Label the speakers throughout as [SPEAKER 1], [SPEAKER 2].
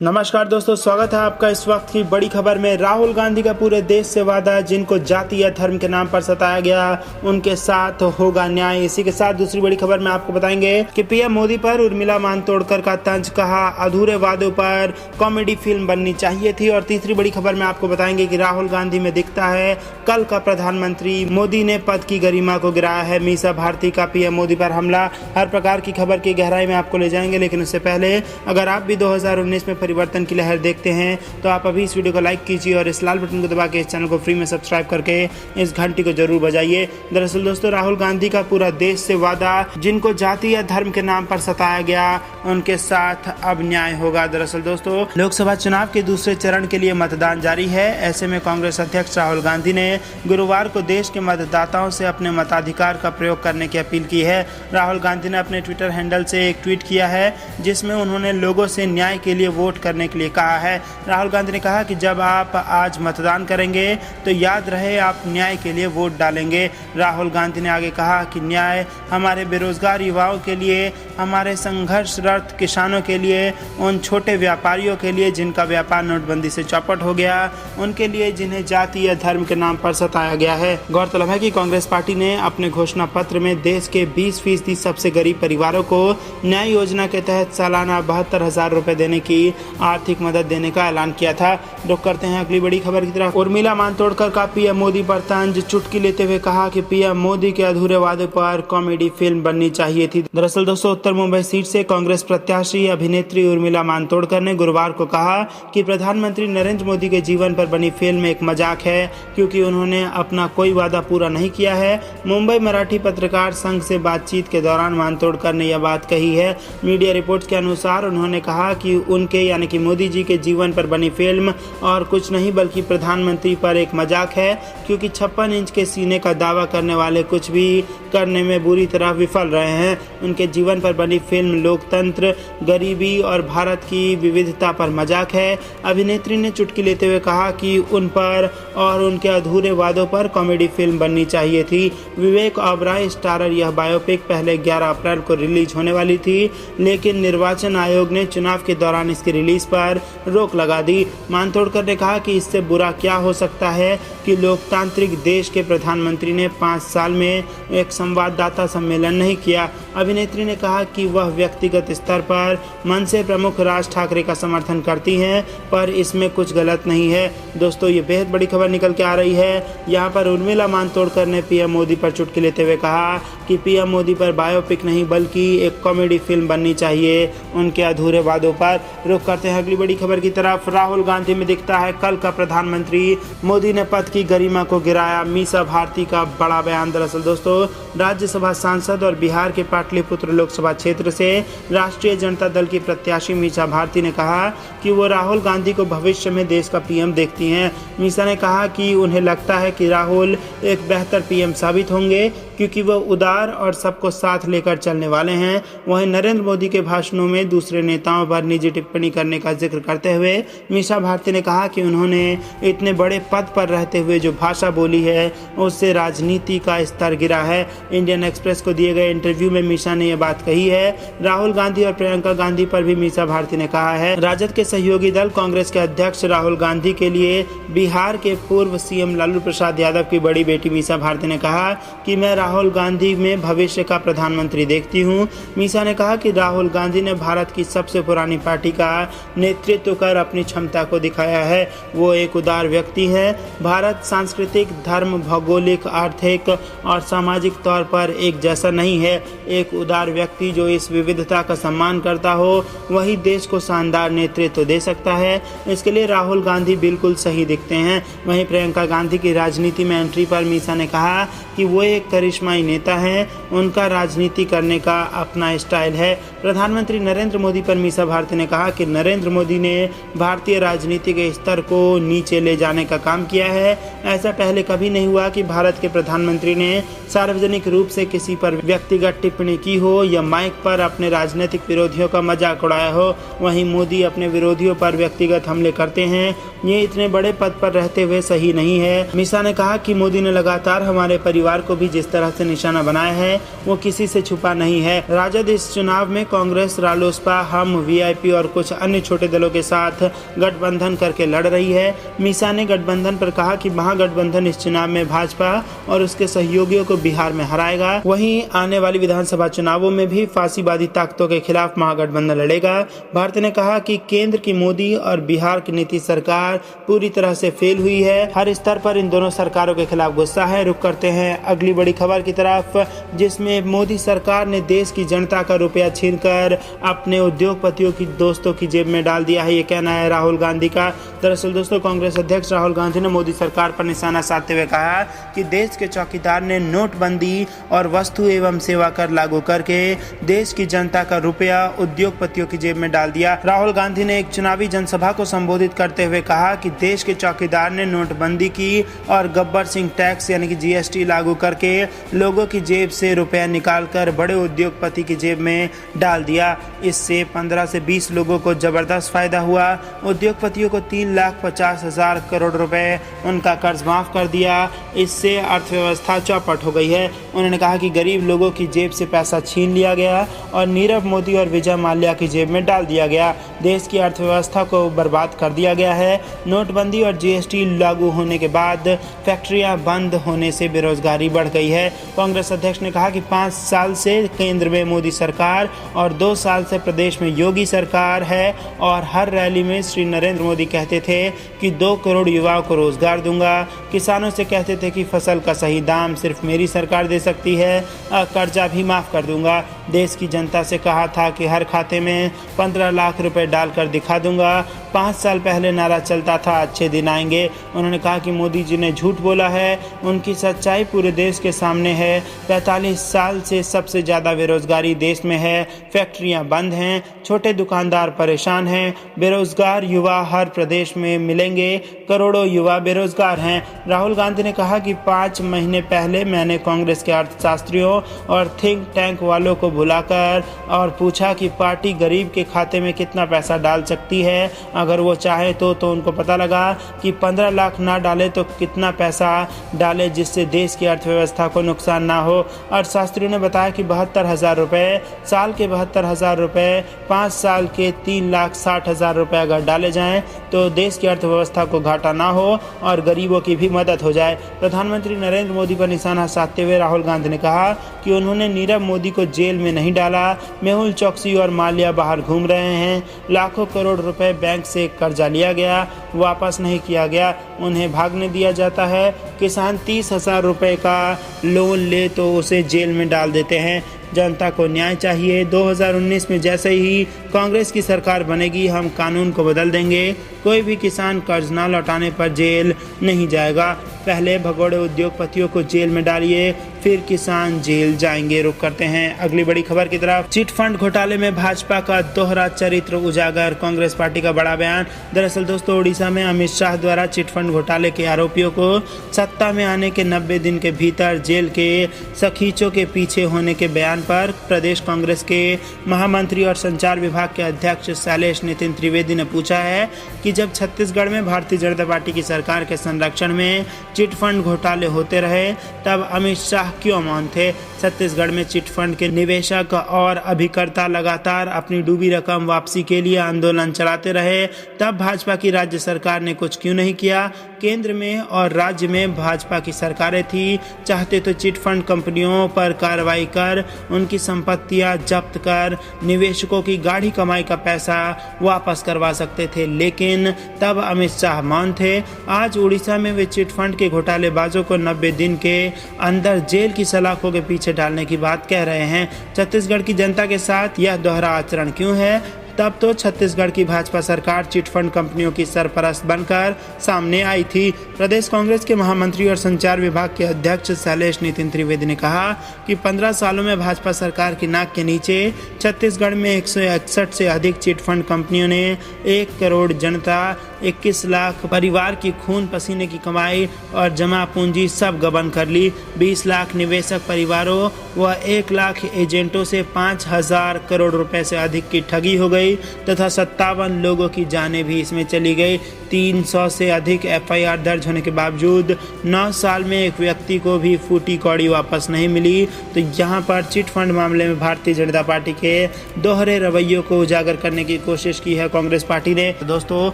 [SPEAKER 1] नमस्कार दोस्तों, स्वागत है आपका इस वक्त की बड़ी खबर में। राहुल गांधी का पूरे देश से वादा, जिनको जाति या धर्म के नाम पर सताया गया उनके साथ होगा न्याय। इसी के साथ दूसरी बड़ी खबर में आपको बताएंगे कि पीएम मोदी पर उर्मिला मातोंडकर का तंज कहा, अधूरे वादों पर कॉमेडी फिल्म बननी चाहिए थी। और तीसरी बड़ी खबर में आपको बताएंगे कि राहुल गांधी में दिखता है कल का प्रधानमंत्री, मोदी ने पद की गरिमा को गिराया है। मीसा भारती का पीएम मोदी पर हमला। हर प्रकार की खबर की गहराई में आपको ले जाएंगे, लेकिन उससे पहले अगर आप भी 2019 में परिवर्तन की लहर देखते हैं तो आप अभी इस वीडियो को लाइक कीजिए और इस लाल बटन को दबा के इस चैनल को फ्री में सब्सक्राइब करके इस घंटी को जरूर बजाइए। दरअसल दोस्तों, राहुल गांधी का पूरा देश से वादा, जिनको जाति या धर्म के नाम पर सताया गया उनके साथ अब न्याय होगा। दरअसल दोस्तों, लोकसभा चुनाव के दूसरे चरण के लिए मतदान जारी है। ऐसे में कांग्रेस अध्यक्ष राहुल गांधी ने गुरुवार को देश के मतदाताओं से अपने मताधिकार का प्रयोग करने की अपील की है। राहुल गांधी ने अपने ट्विटर हैंडल से एक ट्वीट किया है जिसमें उन्होंने लोगों से न्याय के लिए वोट करने के लिए कहा है। राहुल गांधी ने कहा कि जब आप आज मतदान करेंगे तो याद रहे आप न्याय के लिए वोट डालेंगे। राहुल गांधी ने आगे कहा कि न्याय हमारे बेरोजगार युवाओं के लिए, हमारे संघर्षरत किसानों के लिए, उन छोटे व्यापारियों के लिए जिनका व्यापार नोटबंदी से चौपट हो गया, उनके लिए जिन्हें जाति या धर्म के नाम पर सताया गया है। गौरतलब है कि कांग्रेस पार्टी ने अपने घोषणा पत्र में देश के 20% सबसे गरीब परिवारों को न्याय योजना के तहत सालाना 72,000 रुपए देने की आर्थिक मदद देने का ऐलान किया था। रुक करते हैं अगली बड़ी खबर की तरफ। उर्मिला मातोंडकर का पीएम मोदी पर तंज, चुटकी लेते हुए कहा कि पीएम मोदी के अधूरे वादे पर कॉमेडी फिल्म बननी चाहिए थी। दरअसल दोस्तों, उत्तर मुंबई सीट से कांग्रेस प्रत्याशी अभिनेत्री उर्मिला मातोंडकर ने गुरुवार को कहा कि प्रधानमंत्री नरेंद्र मोदी के जीवन पर बनी फिल्म एक मजाक है, क्योंकि उन्होंने अपना कोई वादा पूरा नहीं किया है। मुंबई मराठी पत्रकार संघ से बातचीत के दौरान मातोंडकर ने यह बात कही है। मीडिया रिपोर्ट्स के अनुसार उन्होंने कहा कि उनके यानी कि मोदी जी के जीवन पर बनी फिल्म और कुछ नहीं बल्कि प्रधानमंत्री पर एक मजाक है, क्योंकि 56 इंच के सीने का दावा करने वाले कुछ भी करने में बुरी तरह विफल रहे हैं। उनके जीवन पर बनी फिल्म लोकतंत्र, गरीबी और भारत की विविधता पर मजाक है। अभिनेत्री ने चुटकी लेते हुए कहा कि उन पर और उनके अधूरे वादों पर कॉमेडी फिल्म बननी चाहिए थी। विवेक ओबरॉय स्टारर यह बायोपिक पहले 11 अप्रैल को रिलीज होने वाली थी, लेकिन निर्वाचन आयोग ने चुनाव के दौरान इसकी रिलीज पर रोक लगा दी। मातोंडकर ने कहा कि इससे बुरा क्या हो सकता है कि लोकतांत्रिक देश के प्रधानमंत्री ने 5 साल में एक संवाददाता सम्मेलन नहीं किया। अभिनेत्री ने कहा कि वह व्यक्तिगत स्तर पर मन से प्रमुख राज ठाकरे का समर्थन करती हैं, पर इसमें कुछ गलत नहीं है। दोस्तों, ये बेहद बड़ी खबर निकल के आ रही है। यहाँ पर उर्मिला मातोंडकर ने पीएम मोदी पर चुटकी लेते हुए कहा कि पीएम मोदी पर बायोपिक नहीं बल्कि एक कॉमेडी फिल्म बननी चाहिए उनके अधूरे वादों पर। रुक करते हैं अगली बड़ी खबर की तरफ। राहुल गांधी में दिखता है कल का प्रधानमंत्री, मोदी ने पद की गरिमा को गिराया। मीसा भारती का बड़ा बयान। दरअसल दोस्तों, राज्यसभा सांसद और बिहार के पाटलिपुत्र लोकसभा क्षेत्र से राष्ट्रीय जनता दल की प्रत्याशी मीसा भारती ने कहा कि वो राहुल गांधी को भविष्य में देश का पीएम देखती हैं। मीसा ने कहा कि उन्हें लगता है कि राहुल एक बेहतर पीएम साबित होंगे, क्योंकि वह उदार और सबको साथ लेकर चलने वाले हैं। वहीं नरेंद्र मोदी के भाषणों में दूसरे नेताओं पर निजी टिप्पणी करने का जिक्र करते हुए मीसा भारती ने कहा कि उन्होंने इतने बड़े पद पर रहते हुए जो भाषा बोली है उससे राजनीति का स्तर गिरा है। इंडियन एक्सप्रेस को दिए गए इंटरव्यू में मीसा ने यह बात कही है। राहुल गांधी और प्रियंका गांधी पर भी मीसा भारती ने कहा है। राजद के सहयोगी दल कांग्रेस के अध्यक्ष राहुल गांधी के लिए बिहार के पूर्व सीएम लालू प्रसाद यादव की बड़ी बेटी मीसा भारती ने कहा कि मैं राहुल गांधी में भविष्य का प्रधानमंत्री देखती हूं। मीसा ने कहा कि राहुल गांधी ने भारत की सबसे पुरानी पार्टी का नेतृत्व कर अपनी क्षमता को दिखाया है। वो एक उदार व्यक्ति है। भारत सांस्कृतिक, धर्म, भौगोलिक, आर्थिक और सामाजिक तौर पर एक जैसा नहीं है। एक उदार व्यक्ति जो इस विविधता का सम्मान करता हो वही देश को शानदार नेतृत्व दे सकता है। इसके लिए राहुल गांधी बिल्कुल सही दिखते हैं। वहीं प्रियंका गांधी की राजनीति में एंट्री पर मीसा ने कहा कि वो एक करिश्माई नेता हैं। उनका राजनीति करने का अपना स्टाइल है। प्रधानमंत्री नरेंद्र मोदी पर मीसा भारती ने कहा कि नरेंद्र मोदी ने भारतीय राजनीति के स्तर को नीचे ले जाने का काम किया है। ऐसा पहले कभी नहीं हुआ कि भारत के प्रधानमंत्री ने सार्वजनिक रूप से किसी पर व्यक्तिगत टिप्पणी की हो या माइक पर अपने राजनीतिक विरोधियों का मजाक उड़ाया हो। वहीं मोदी अपने विरोधियों पर व्यक्तिगत हमले करते हैं। ये इतने बड़े पद पर रहते हुए सही नहीं है। मीसा ने कहा कि मोदी ने लगातार हमारे परिवार को भी जिस तरह तरह से निशाना बनाया है वो किसी से छुपा नहीं है। राजद इस चुनाव में कांग्रेस, रालोसपा, हम, वीआईपी और कुछ अन्य छोटे दलों के साथ गठबंधन करके लड़ रही है। मीसा ने गठबंधन पर कहा कि महागठबंधन इस चुनाव में भाजपा और उसके सहयोगियों को बिहार में हराएगा। वहीं आने वाली विधानसभा चुनावों में भी फांसीवादी ताकतों के खिलाफ महागठबंधन लड़ेगा। भारती ने कहा कि केंद्र की मोदी और बिहार की नीतीश सरकार पूरी तरह से फेल हुई है। हर स्तर पर इन दोनों सरकारों के खिलाफ गुस्सा है। रुक करते हैं अगली बड़ी खबर की तरफ, जिसमें मोदी सरकार ने देश की जनता का रुपया छीनकर अपने उद्योगपतियों की दोस्तों की जेब में डाल दिया है, ये कहना है राहुल गांधी का। दरअसल दोस्तों, कांग्रेस अध्यक्ष राहुल गांधी ने मोदी सरकार पर निशाना साधते हुए कहा कि देश के चौकीदार ने नोटबंदी और वस्तु एवं सेवा कर लागू करके देश की जनता का रुपया उद्योगपतियों की जेब में डाल दिया। राहुल गांधी ने एक चुनावी जनसभा को संबोधित करते हुए कहा कि देश के चौकीदार ने नोटबंदी की और गब्बर सिंह टैक्स यानी कि जीएसटी लागू करके लोगों की जेब से रुपया निकालकर बड़े उद्योगपति की जेब में डाल दिया। इससे 15 से 20 लोगों को जबरदस्त फायदा हुआ। उद्योगपतियों को 3,50,000 करोड़ रुपए उनका कर्ज माफ कर दिया। इससे अर्थव्यवस्था चौपट हो गई है। उन्होंने कहा कि गरीब लोगों की जेब से पैसा छीन लिया गया और नीरव मोदी और विजय माल्या की जेब में डाल दिया गया। देश की अर्थव्यवस्था को बर्बाद कर दिया गया है। नोटबंदी और जीएसटी लागू होने के बाद फैक्ट्रियां बंद होने से बेरोजगारी बढ़ गई है। कांग्रेस अध्यक्ष ने कहा कि 5 साल से केंद्र में मोदी सरकार और 2 साल से प्रदेश में योगी सरकार है और हर रैली में श्री नरेंद्र मोदी कहते थे कि 2 करोड़ युवाओं को रोजगार दूंगा। किसानों से कहते थे कि फसल का सही दाम सिर्फ मेरी सरकार दे सकती है, कर्जा भी माफ कर दूंगा। देश की जनता से कहा था कि हर खाते में 15 लाख रुपए डालकर दिखा दूंगा। 5 साल पहले नारा चलता था अच्छे दिन आएंगे। उन्होंने कहा कि मोदी जी ने झूठ बोला है, उनकी सच्चाई पूरे देश के सामने है। 45 साल से सबसे ज़्यादा बेरोजगारी देश में है। फैक्ट्रियां बंद हैं, छोटे दुकानदार परेशान हैं, बेरोजगार युवा हर प्रदेश में मिलेंगे, करोड़ों युवा बेरोजगार हैं। राहुल गांधी ने कहा कि 5 महीने पहले मैंने कांग्रेस के अर्थशास्त्रियों और थिंक टैंक वालों को बुलाकर और पूछा कि पार्टी गरीब के खाते में कितना पैसा डाल सकती है अगर वो चाहे तो उनको पता लगा कि 15 लाख ना डाले तो कितना पैसा डाले जिससे देश की अर्थव्यवस्था को नुकसान ना हो। अर्थशास्त्रियों ने बताया कि 72,000 रुपये, साल के 72,000 रुपये, 5 साल के 3,60,000 रुपये अगर डाले जाएं तो देश की अर्थव्यवस्था को घाटा ना हो और गरीबों की भी मदद हो जाए। प्रधानमंत्री नरेंद्र मोदी पर निशाना साधते हुए राहुल गांधी ने कहा कि उन्होंने नीरव मोदी को जेल में नहीं डाला। मेहुल चोकसी और माल्या बाहर घूम रहे हैं। लाखों करोड़ रुपए बैंक से कर्जा लिया गया, वापस नहीं किया गया, उन्हें भागने दिया जाता है। किसान 30,000 रुपए का लोन ले तो उसे जेल में डाल देते हैं। जनता को न्याय चाहिए। 2019 में जैसे ही कांग्रेस की सरकार बनेगी हम कानून को बदल देंगे। कोई भी किसान कर्ज ना लौटाने पर जेल नहीं जाएगा। पहले भगोड़े उद्योगपतियों को जेल में डालिए, फिर किसान जेल जाएंगे। रुक करते हैं अगली बड़ी खबर की तरफ। चिट फंड घोटाले में भाजपा का दोहरा चरित्र उजागर, कांग्रेस पार्टी का बड़ा बयान। दरअसल दोस्तों, उड़ीसा में अमित शाह द्वारा चिट फंड घोटाले के आरोपियों को सत्ता में आने के 90 दिन के भीतर जेल के सखीचों के पीछे होने के बयान पर प्रदेश कांग्रेस के महामंत्री और संचार विभाग के अध्यक्ष शैलेश नितिन त्रिवेदी ने पूछा है कि जब छत्तीसगढ़ में भारतीय जनता पार्टी की सरकार के संरक्षण में चिट फंड घोटाले होते रहे तब अमित शाह क्यों मौन थे। छत्तीसगढ़ में चिट फंड के निवेशक और अभिकर्ता लगातार अपनी डूबी रकम वापसी के लिए आंदोलन चलाते रहे, तब भाजपा की राज्य सरकार ने कुछ क्यों नहीं किया। केंद्र में और राज्य में भाजपा की सरकारें थी, चाहते तो चिट फंड कंपनियों पर कार्रवाई कर उनकी संपत्तियां जब्त कर निवेशकों की गाढ़ी कमाई का पैसा वापस करवा सकते थे, लेकिन तब अमित शाह मौन थे। आज उड़ीसा में वे चिट फंड के घोटालेबाजों को 90 दिन के अंदर जेल की सलाखों के पीछे डालने की बात कह रहे हैं। छत्तीसगढ़ की जनता के साथ यह दोहरा आचरण क्यों है। तब तो छत्तीसगढ़ की भाजपा सरकार चिट फंड कंपनियों की सरपरस्त बनकर सामने आई थी। प्रदेश कांग्रेस के महामंत्री और संचार विभाग के अध्यक्ष शैलेश नितिन त्रिवेदी ने कहा कि 15 सालों में भाजपा सरकार की नाक के नीचे छत्तीसगढ़ में 161 से अधिक चिट फंड कंपनियों ने 1 करोड़ जनता, 21 लाख परिवार की खून पसीने की कमाई और जमा पूंजी सब गबन कर ली। 20 लाख निवेशक परिवारों व 1 लाख एजेंटों से 5,000 करोड़ रुपए से अधिक की ठगी हो गई। गई तथा 57 लोगों की जानें भी इसमें चली गई। 300 से अधिक FIR दर्ज होने के बावजूद 9 साल में एक व्यक्ति को भी फूटी कौड़ी वापस नहीं मिली। तो यहाँ पर चिट फंड मामले में भारतीय जनता पार्टी के दोहरे रवैयों को उजागर करने की कोशिश की है कांग्रेस पार्टी ने। तो दोस्तों,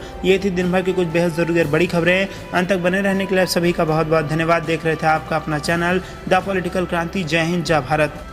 [SPEAKER 1] ये थी दिन भर की कुछ बेहद जरूरी और बड़ी खबरें। अंत तक बने रहने के लिए आप सभी का बहुत बहुत धन्यवाद। देख रहे थे आपका अपना चैनल द पॉलिटिकल क्रांति। जय हिंद, जय भारत।